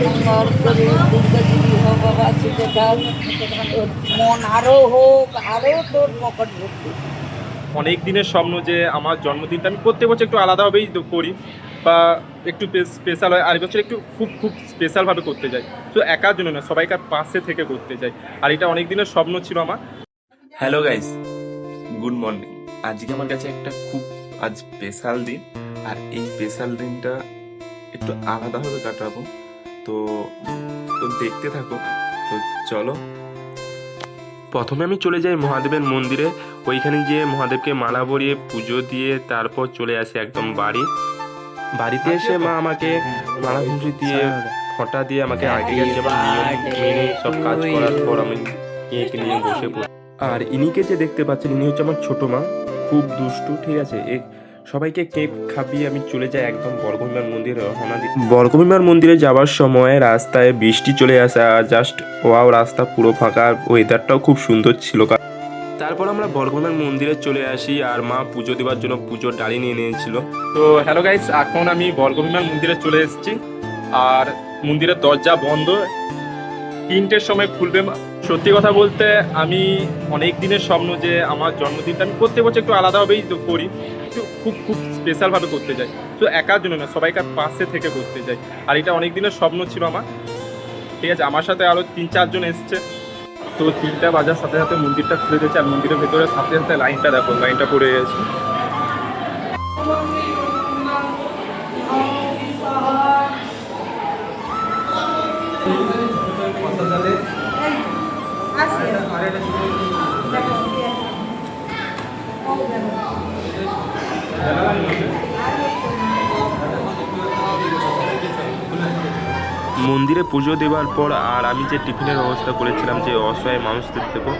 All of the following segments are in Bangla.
মঙ্গল করে দুর্গাদেবী হো বাবা সুখে থাক, তোর মন আরো হোক, আরো তোর পকেট ভর্তি। অনেক দিনের স্বপ্ন যে আমার জন্মদিনটা আমি প্রত্যেক বছর একটু আলাদাভাবেই করি বা একটু স্পেশাল হয়, আর এই বছর একটু খুব খুব স্পেশালভাবে করতে যাই। তো একার জন্য না, সবাইকার পাশে থেকে করতে যাই, আর এটা অনেক দিনের স্বপ্ন ছিল আমার। Hello guys, good morning. আজকে আমার কাছে একটা খুব আজ স্পেশাল দিন, আর এই স্পেশাল দিনটা একটু আলাদাভাবে কাটাবো। তো তো দেখতে থাকো। তো চলো, প্রথমে আমি চলে যাই মহাদেবের মন্দিরে। ওইখানে গিয়ে মহাদেবকে মালা পরিয়ে পুজো দিয়ে তারপর চলে আসি একদম বাড়িতে এসে মা আমাকে মালা পুজো দিয়ে ফোঁটা দিয়ে আমাকে আগে যেমন নিয়ম মেনে সব কাজ করার পর আমি কেক নিয়ে বসে পড়ি। আর ইনিকে যে দেখতে পাচ্ছেন, ইনি হচ্ছে আমার ছোট মা, খুব দুষ্টু, ঠিক আছে। সবাইকে কেক খাবিয়ে আমি চলে যাই একদম বর্গভীমার মন্দিরে রওনা দিই। বর্গভীমার মন্দিরে যাওয়ার সময় রাস্তায় বৃষ্টি চলে আসে, আর জাস্ট ওয়াও, রাস্তা পুরো ফাঁকা, ওয়েদারটাও খুব সুন্দর ছিল। তারপর আমরা বর্গভীমার মন্দিরে চলে আসি, আর মা পুজো দেওয়ার জন্য পুজোর ডালি নিয়ে নিয়েছিল। তো হ্যালো গাইস, এখন আমি বর্গভীমার মন্দিরে চলে এসেছি, আর মন্দিরের দরজা বন্ধ, 3টের সময় খুলবে। সত্যি কথা বলতে আমি অনেক দিনের স্বপ্ন যে আমার জন্মদিনটা আমি প্রত্যেক বছর একটু আলাদাভাবেই করি, একটু খুব খুব স্পেশালভাবে করতে যাই। তো একার জন্য না, সবাইকার পাশে থেকে করতে যাই, আর এটা অনেক দিনের স্বপ্ন ছিল আমার। ঠিক আছে, আমার সাথে আরও 3-4 জন এসছে। তো 3টা বাজার সাথে সাথে মন্দিরটা খুলে দিয়েছে, আর মন্দিরের ভেতরে সাথে সাথে লাইনটা দেখো, লাইনটা পড়ে গেছে। মন্দিরে পুজো দেওয়ার পর আর আমি যে টিফিনের ব্যবস্থা করেছিলাম যে অসহায় মানুষদের দেবো,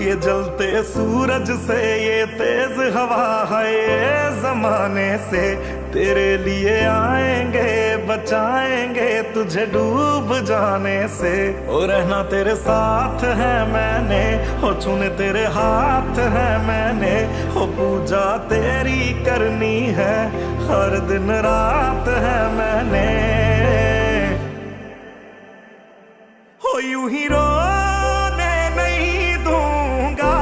ये जलते सूरज से ये तेज हवा है, ये जमाने से तेरे लिए आएंगे, बचाएंगे तुझे डूब जाने से। ओ रहना तेरे साथ है मैंने, हो चुने तेरे हाथ है मैंने, हो पूजा तेरी करनी है हर दिन रात है मैंने। हो यूं ही रोने नहीं दूंगा,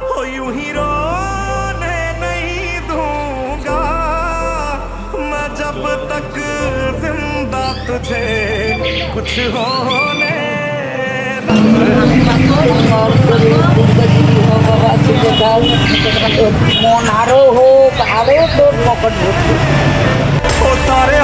हो यूं ही रोने नहीं दूंगा, मैं जब तक जिंदा तुझे कुछ होने মঙ্গল করে দুর্গাদেবী হো বাবা সুখে থাক, তোর মন আরো হোক, আরো তোর পকেট ভর্তি। ओ सारे